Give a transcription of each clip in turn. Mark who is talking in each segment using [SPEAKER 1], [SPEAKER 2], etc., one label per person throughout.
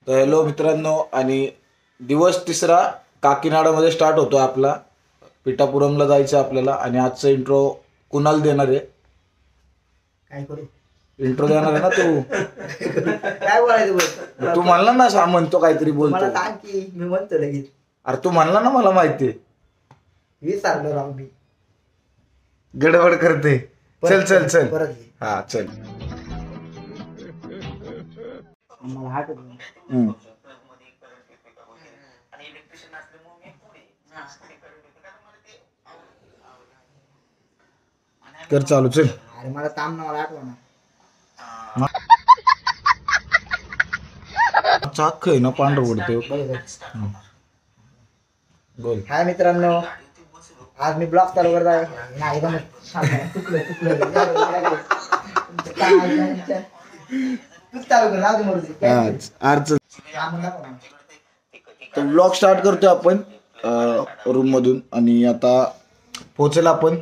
[SPEAKER 1] तर हॅलो मित्रांनो, आणि दिवस तिसरा काकीनाडामध्ये स्टार्ट होतो आपला. पिठापुरमला जायचं आपल्याला. आणि आजचा इंट्रो कुणाल देणार आहे.
[SPEAKER 2] काय करू?
[SPEAKER 1] इंट्रो देणार आहे ना तू.
[SPEAKER 2] काय बोलायचं?
[SPEAKER 1] तू म्हणला ना म्हणतो काहीतरी बोलतो.
[SPEAKER 2] मला सांग की मी म्हणतो लगेच.
[SPEAKER 1] अरे तू म्हणला ना मला माहिती आहे.
[SPEAKER 2] विसरलो राव मी.
[SPEAKER 1] गडबड करते. चल चल चल.
[SPEAKER 2] परत ये.
[SPEAKER 1] हा चल.
[SPEAKER 2] मला हाटत नाही.
[SPEAKER 1] कर चालू चल.
[SPEAKER 2] अरे मला ताम ना, मला आठवा ना.
[SPEAKER 1] चाक आहे ना पांढरं पडते. बोल.
[SPEAKER 2] हाय मित्रांनो, आज मी ब्लॉग चालू करत आहे. नाही का चुकलं तूच चालू कर. राहू दे मरू.
[SPEAKER 1] तर ब्लॉग स्टार्ट करतोय आपण रूम मधून. आणि आता पोहोचेल आपण.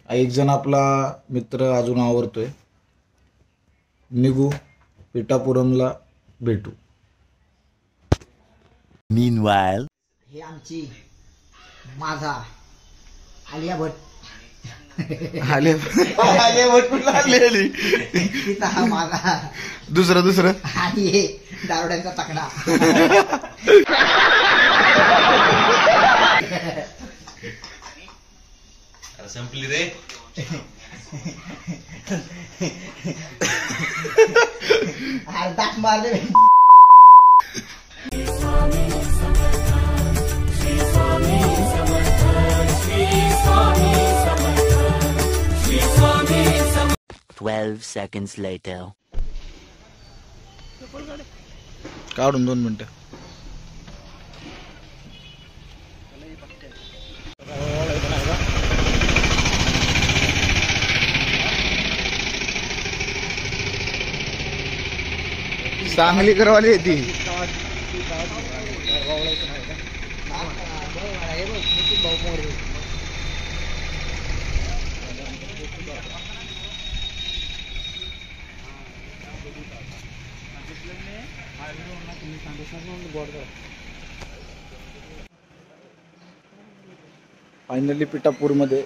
[SPEAKER 1] एक जण आपला मित्र अजून आवरतोय. निघू पिठापुरमला भेटू.
[SPEAKER 3] Meanwhile,
[SPEAKER 2] हे आमची माझा आलिया भट.
[SPEAKER 1] आले कुठला आलेली.
[SPEAKER 2] तिचा हा माझा
[SPEAKER 1] दुसरं
[SPEAKER 2] आणि हे दारुड्यांचा तकडा.
[SPEAKER 3] संपली रे.
[SPEAKER 2] अरे दाट मारले.
[SPEAKER 3] Seconds later.
[SPEAKER 1] काढून 2 मिनिटं. चांगली करवाली ती. फायनली पिठापूर मध्ये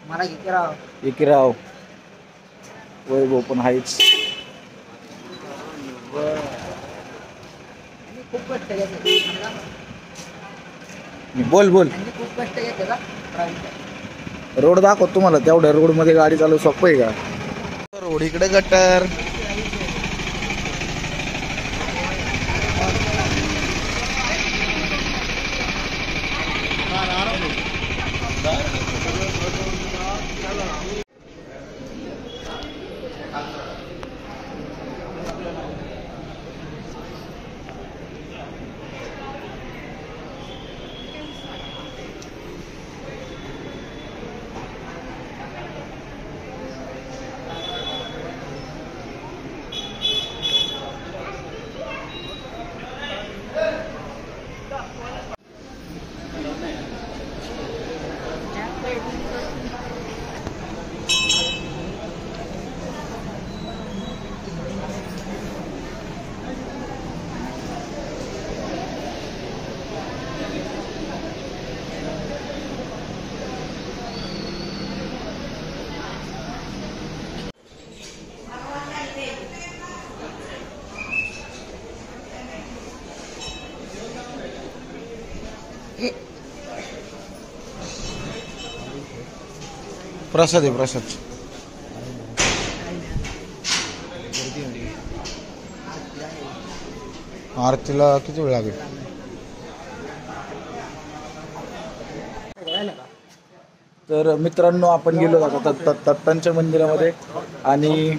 [SPEAKER 2] मला किती राव.
[SPEAKER 1] एकीराव वैभव पण आहेच.
[SPEAKER 2] खूप कष्ट घेते.
[SPEAKER 1] बोल
[SPEAKER 2] खूप कष्ट घेते का.
[SPEAKER 1] रोड दाखव तुम्हाला. तेवढ्या रोड मध्ये गाडी चालू सोपं आहे का. रोड इकडे गटर. प्रसाद आहे प्रसाद. आरतीला किती वेळ लागेल. तर मित्रांनो, आपण गेलो दत्तांच्या मंदिरामध्ये. आणि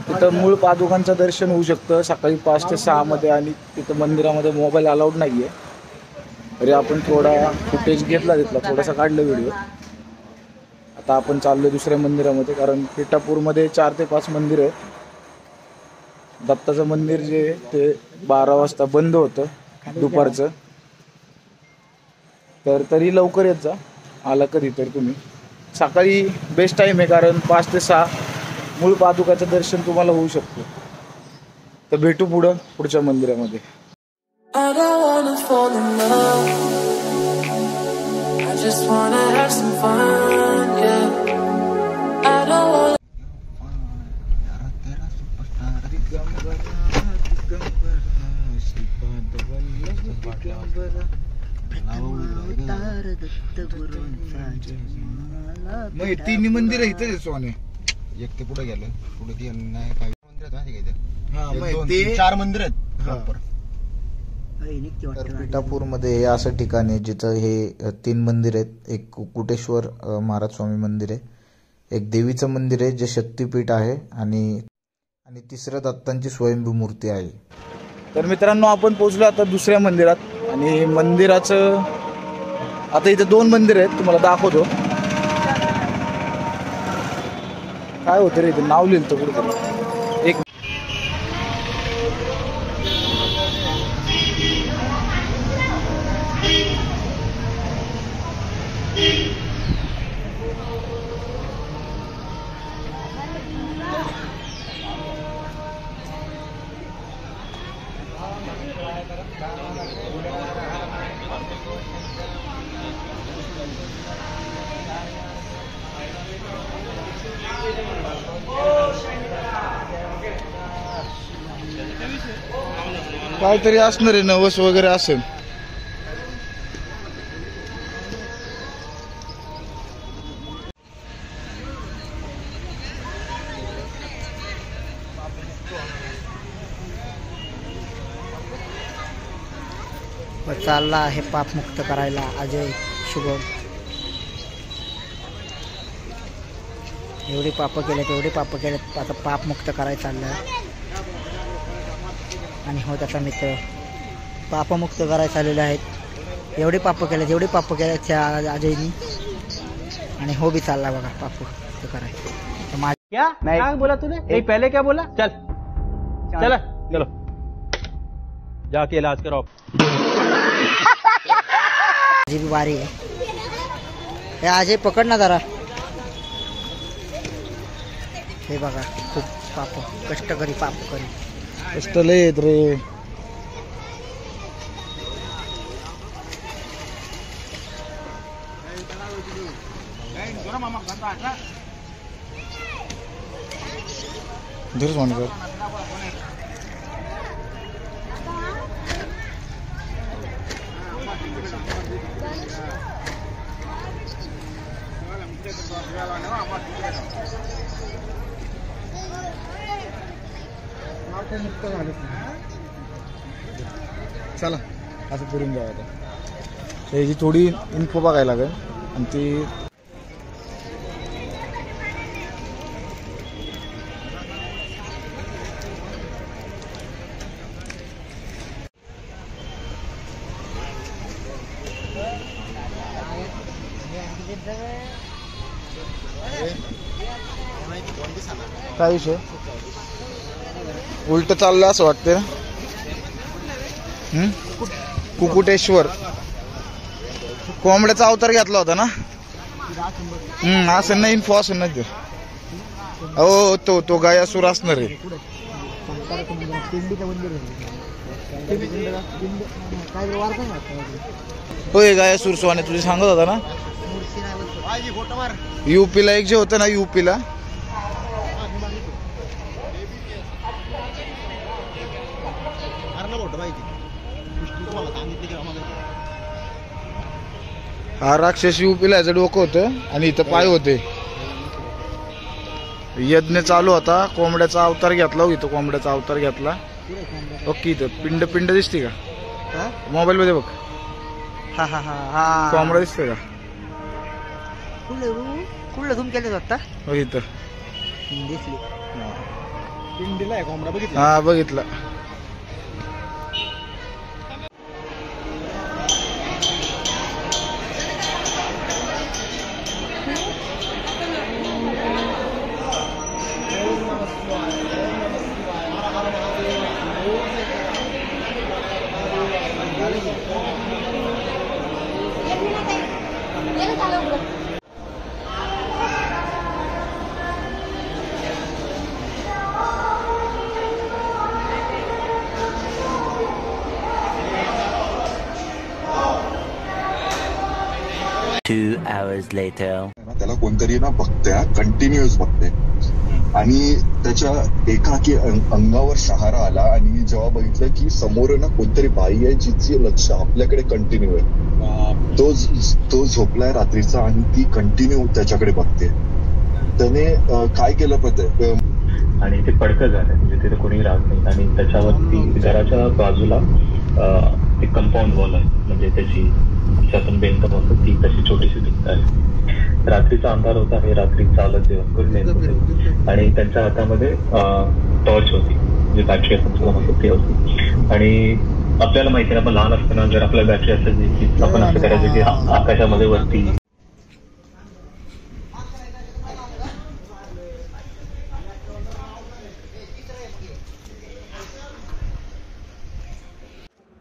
[SPEAKER 1] तिथं मूळ पादुकांचं दर्शन होऊ शकतं सकाळी 5 ते 6 मध्ये. आणि तिथं मंदिरामध्ये मोबाईल अलाउड नाहीये. तरी आपण थोडा फुटेज घेतला तिथला, थोडासा काढला व्हिडिओ. आता आपण चाललो दुसऱ्या मंदिरामध्ये. कारण पिठापूरमध्ये 4 ते 5 मंदिर आहे. दत्ताचं मंदिर जे ते 12 वाजता बंद होतं दुपारचं. तर तरी लवकर येत जा. आला कधी तर तुम्ही. सकाळी बेस्ट टाईम आहे, कारण 5 ते 6 मूळ पादुकाचं दर्शन तुम्हाला होऊ शकतं. तर भेटू पुढच्या मंदिरामध्ये.
[SPEAKER 4] I don't wanna fall in love. I just wanna have some fun, yeah. I don't wanna.
[SPEAKER 1] मग तिन्ही मंदिर इथं सोने.
[SPEAKER 2] एक ते पुढे गेलं, पुढे ती नाही काय मंदिर
[SPEAKER 1] हा,
[SPEAKER 2] ते 4 मंदिर आहेत प्रॉपर.
[SPEAKER 5] तर पिठापूरमध्ये हे असं ठिकाण आहे जिथं हे 3 मंदिर आहेत. एक कुकुटेश्वर महाराज स्वामी मंदिर आहे, एक देवीचं मंदिर आहे जे शक्तीपीठ आहे, आणि तिसरं दत्तांची स्वयंभू मूर्ती आहे.
[SPEAKER 1] तर मित्रांनो, आपण पोहोचलो आता दुसऱ्या मंदिरात. आणि मंदिराचं आता इथे 2 मंदिर आहेत, तुम्हाला दाखवतो. काय होतं रे, इथे नाव लिहिलं तर कुठे एक. काहीतरी असणार आहे, नवस वगैरे असेल.
[SPEAKER 2] चालला आहे पापमुक्त करायला अजय शुभम. एवढे पाप केलेत, आता पापमुक्त करायला चाललं. आणि हो त्याचा मित्र पापमुक्त करायला चाललेले आहेत. एवढे पाप केले त्या अजयनी, आणि हो भी चालला बघा पापमुक्त करायला.
[SPEAKER 6] क्या बोला तूने? पहले क्या बोला? चल चलो जाके इलाज कराओ.
[SPEAKER 2] जी भी बारी आहे. हे अजय पकड ना जरा. हे बघा खूप पाप, कष्टकरी पाप करी.
[SPEAKER 1] कष्ट लय आहेत रे. धीर सोने कर. चला असं फिरून जाऊ आता. त्याची थोडी इन्फो बघायला लागेल, आणि ती काय विषय उलट चाललं असं वाटतं. कुकुटेश्वर कोंबड्याचा अवतार घेतला होता ना. असं नाही, इन्फो असं नाही. हो तो गायासूर असणार आहे. होय, गायासूर सोने तुझे सांगत होता ना. यूपीला एक जे होतं ना, यूपीला हा राक्षस यूपीला याचं डोकं होतं, आणि इथं पाय होते. यज्ञ चालू होता, कोंबड्याचा अवतार घेतला. इथं कोंबड्याचा अवतार घेतला. ओके, इथं पिंड दिसते का मोबाईल मध्ये? बघ,
[SPEAKER 2] हा
[SPEAKER 1] कोंबडा दिसतोय का?
[SPEAKER 2] कुठलं झूम केलं आता?
[SPEAKER 1] हो, इथं
[SPEAKER 2] दिसली.
[SPEAKER 6] पिंडीला आहे कोंबडा, बघितला?
[SPEAKER 1] हा, बघितला.
[SPEAKER 3] 2 hours later.
[SPEAKER 7] त्याला कोणतरी ना बघतंय, कंटिन्युअस बघते आणि त्याच्या एकाकी अंगावर शहारा आला आणि जेव्हा बघितलं की समोर ना कोणतरी बाई आहे जिची लक्ष आपल्याकडे कंटिन्यू आहे. तो झोपलाय रात्रीचा आणि ती कंटिन्यू त्याच्याकडे बघते. त्याने काय केलं
[SPEAKER 8] आणि ते पडकं झालं, म्हणजे तिथे कोणी राहत नाही आणि त्याच्यावरती घराच्या बाजूला एक कंपाऊंड वॉल आहे, म्हणजे त्याच्यातून भिंत म्हणतो ती तशी छोटीशी भिंत आहे. रात्रीचा अंधार होता आणि रात्री चालत जेवण करून येत होते आणि त्यांच्या हातामध्ये टॉर्च होती, जी बॅटरी आपण तुला म्हणतो ती होती. आणि आपल्याला माहिती आहे, आपण लहान असताना जर आपल्या बॅटरी असायची की आपण असं करायचं की आकाशामध्ये वरती.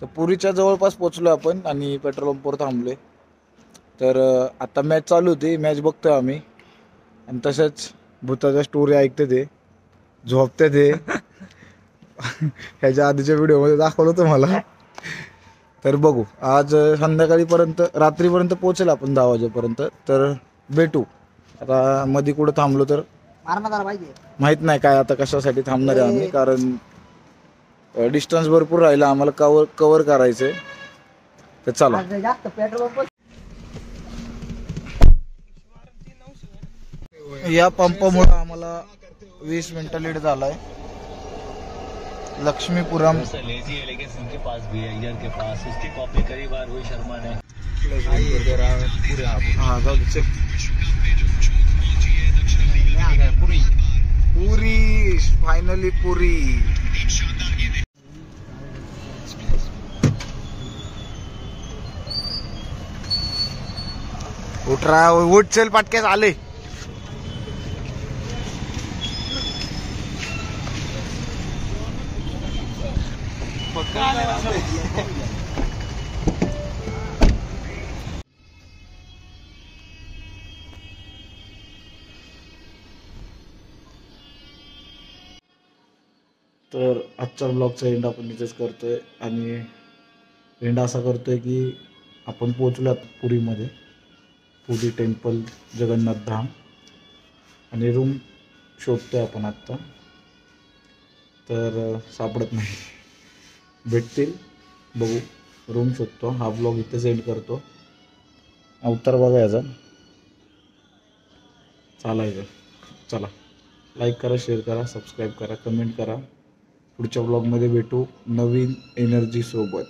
[SPEAKER 1] तर पुरीच्या जवळपास पोचलो आपण आणि पेट्रोल पंपवर थांबलोय. तर आता मॅच चालू होती, मॅच बघतोय आम्ही आणि तसंच भूताच्या स्टोरी ऐकते ते, झोपते ते. ह्याच्या आधीच्या व्हिडिओमध्ये दाखवलं होतं मला. तर बघू आज संध्याकाळीपर्यंत, रात्रीपर्यंत पोचेल आपण 10 वाजेपर्यंत. तर भेटू. आता मध्ये कुठं थांबलो तर माहीत नाही काय आता कशासाठी थांबणार आहे आम्ही, कारण डिस्टन्स भरपूर राहिला आम्हाला कवर करायचंय. तर चला. या पंपामुळे आम्हाला 20 मिनिटं लेट झालाय. लक्ष्मीपुरम पुरी फायनली पुरी. उठरा उठ चल पटकेच आले. तर आजच्या ब्लॉगचा एंड आपण इथेच करतोय आणि एंड असा करतोय की आपण पोचलो पुरीमध्ये, पुरी टेम्पल जगन्नाथ धाम. आणि रूम शोधतोय आपण आत्ता, तर सापडत नाही, भेटतील बघू. रूम शोधतो. हा ब्लॉग इथेच एंड करतो. अवतार बघा याचा, चालायचं. चला, लाईक करा, शेअर करा, सबस्क्राईब करा, कमेंट करा. पुढच्या ब्लॉगमध्ये भेटू नवीन एनर्जी सोबत.